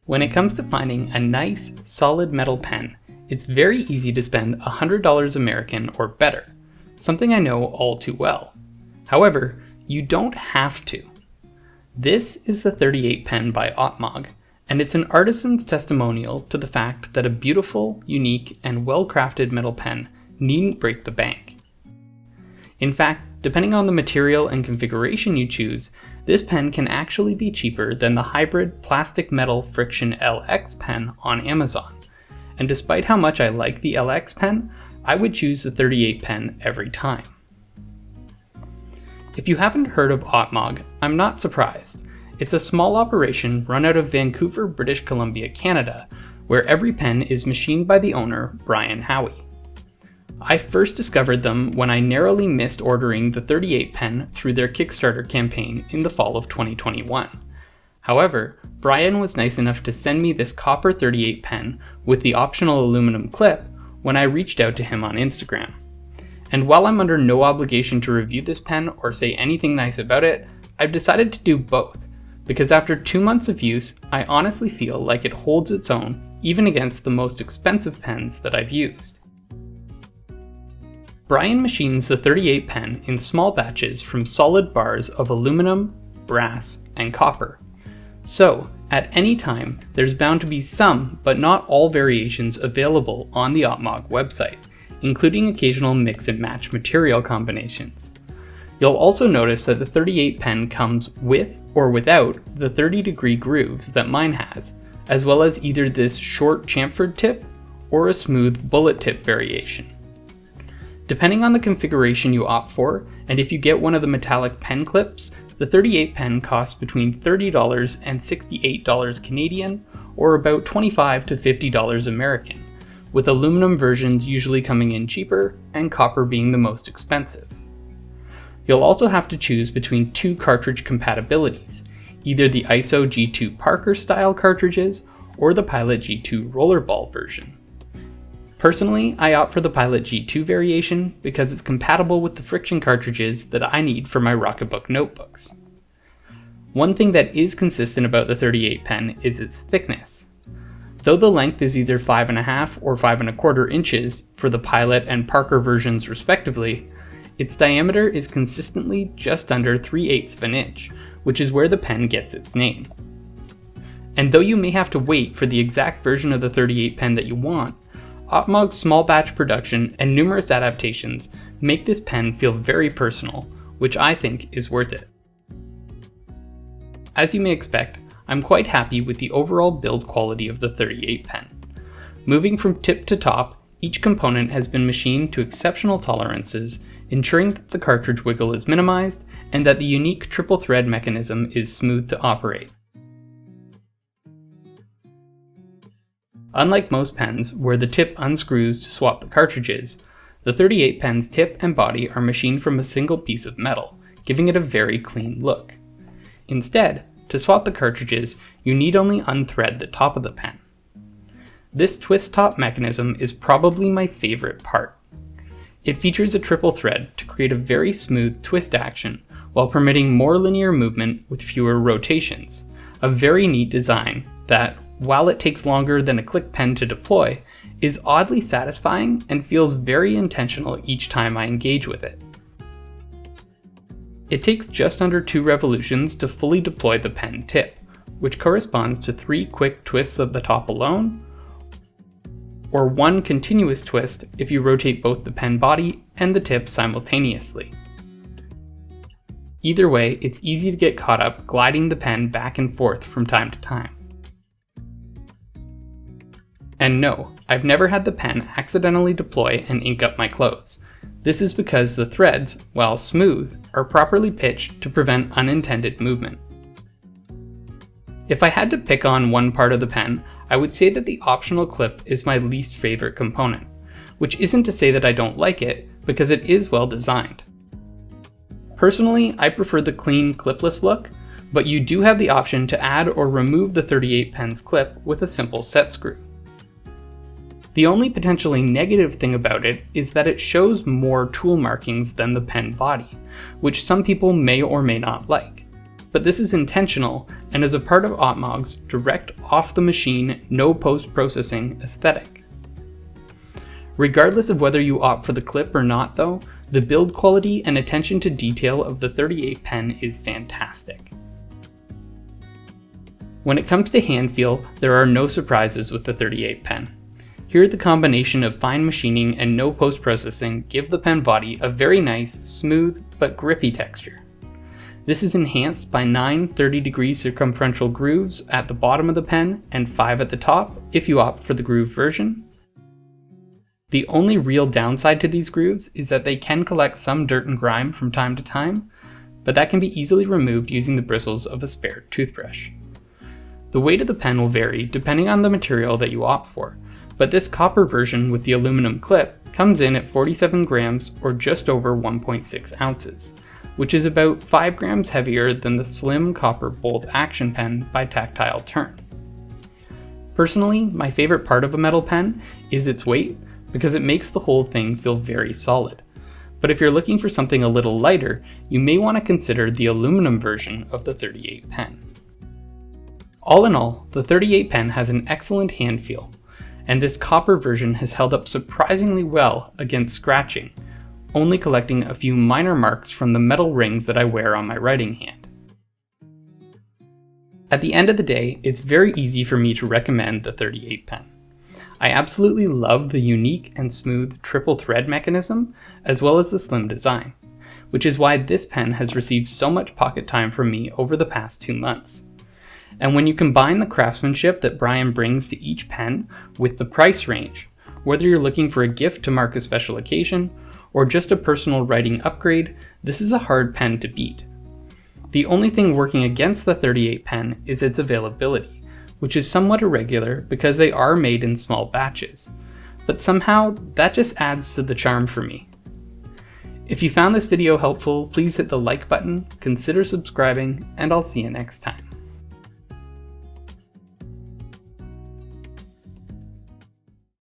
When it comes to finding a nice, solid metal pen, it's very easy to spend $100 American or better, something I know all too well. However, you don't have to. This is the 38 pen by Opmog, and it's an artisan's testimonial to the fact that a beautiful, unique, and well-crafted metal pen needn't break the bank. In fact, depending on the material and configuration you choose, this pen can actually be cheaper than the hybrid plastic metal Friction LX pen on Amazon. And despite how much I like the LX pen, I would choose the 38 pen every time. If you haven't heard of Autmog, I'm not surprised. It's a small operation run out of Vancouver, British Columbia, Canada, where every pen is machined by the owner, Brian Howie. I first discovered them when I narrowly missed ordering the 38 pen through their Kickstarter campaign in the fall of 2021. However, Brian was nice enough to send me this copper 38 pen with the optional aluminum clip when I reached out to him on Instagram. And while I'm under no obligation to review this pen or say anything nice about it, I've decided to do both, because after 2 months of use, I honestly feel like it holds its own even against the most expensive pens that I've used. Brian machines the 38 pen in small batches from solid bars of aluminum, brass, and copper. So, at any time, there's bound to be some, but not all variations available on the Opmog website, including occasional mix and match material combinations. You'll also notice that the 38 pen comes with or without the 30-degree grooves that mine has, as well as either this short chamfered tip or a smooth bullet tip variation. Depending on the configuration you opt for, and if you get one of the metallic pen clips, the 38 pen costs between $30 and $68 Canadian, or about $25 to $50 American, with aluminum versions usually coming in cheaper and copper being the most expensive. You'll also have to choose between two cartridge compatibilities, either the ISO G2 Parker style cartridges or the Pilot G2 Rollerball version. Personally, I opt for the Pilot G2 variation because it's compatible with the Friction cartridges that I need for my Rocketbook notebooks. One thing that is consistent about the 38 pen is its thickness. Though the length is either 5.5 or 5.25 inches for the Pilot and Parker versions respectively, its diameter is consistently just under 3/8 of an inch, which is where the pen gets its name. And though you may have to wait for the exact version of the 38 pen that you want, Opmog's small batch production and numerous adaptations make this pen feel very personal, which I think is worth it. As you may expect, I'm quite happy with the overall build quality of the 38 pen. Moving from tip to top, each component has been machined to exceptional tolerances, ensuring that the cartridge wiggle is minimized and that the unique triple thread mechanism is smooth to operate. Unlike most pens, where the tip unscrews to swap the cartridges, the 38 pen's tip and body are machined from a single piece of metal, giving it a very clean look. Instead, to swap the cartridges, you need only unthread the top of the pen. This twist top mechanism is probably my favorite part. It features a triple thread to create a very smooth twist action while permitting more linear movement with fewer rotations, a very neat design that, while it takes longer than a click pen to deploy, is oddly satisfying and feels very intentional each time I engage with it. It takes just under 2 revolutions to fully deploy the pen tip, which corresponds to 3 quick twists of the top alone, or 1 continuous twist if you rotate both the pen body and the tip simultaneously. Either way, it's easy to get caught up gliding the pen back and forth from time to time. And no, I've never had the pen accidentally deploy and ink up my clothes. This is because the threads, while smooth, are properly pitched to prevent unintended movement. If I had to pick on one part of the pen, I would say that the optional clip is my least favorite component, which isn't to say that I don't like it, because it is well designed. Personally, I prefer the clean clipless look, but you do have the option to add or remove the 38 pen's clip with a simple set screw. The only potentially negative thing about it is that it shows more tool markings than the pen body, which some people may or may not like. but this is intentional and is a part of Opmog's direct off-the-machine, no post-processing aesthetic. Regardless of whether you opt for the clip or not though, the build quality and attention to detail of the 38 pen is fantastic. When it comes to hand feel, there are no surprises with the 38 pen. Here the combination of fine machining and no post-processing give the pen body a very nice, smooth, but grippy texture. This is enhanced by 9 30-degree circumferential grooves at the bottom of the pen and 5 at the top if you opt for the groove version. The only real downside to these grooves is that they can collect some dirt and grime from time to time, but that can be easily removed using the bristles of a spare toothbrush. The weight of the pen will vary depending on the material that you opt for, but this copper version with the aluminum clip comes in at 47 grams or just over 1.6 ounces, which is about 5 grams heavier than the slim copper bolt action pen by Tactile Turn. Personally, my favorite part of a metal pen is its weight because it makes the whole thing feel very solid. But if you're looking for something a little lighter, you may want to consider the aluminum version of the 38 pen. All in all, the 38 pen has an excellent hand feel, and this copper version has held up surprisingly well against scratching, only collecting a few minor marks from the metal rings that I wear on my writing hand. At the end of the day, it's very easy for me to recommend the 38 pen. I absolutely love the unique and smooth triple thread mechanism, as well as the slim design, which is why this pen has received so much pocket time from me over the past 2 months. And when you combine the craftsmanship that Brian brings to each pen with the price range, whether you're looking for a gift to mark a special occasion, or just a personal writing upgrade, this is a hard pen to beat. The only thing working against the 38 pen is its availability, which is somewhat irregular because they are made in small batches, but somehow that just adds to the charm for me. If you found this video helpful, please hit the like button, consider subscribing, and I'll see you next time.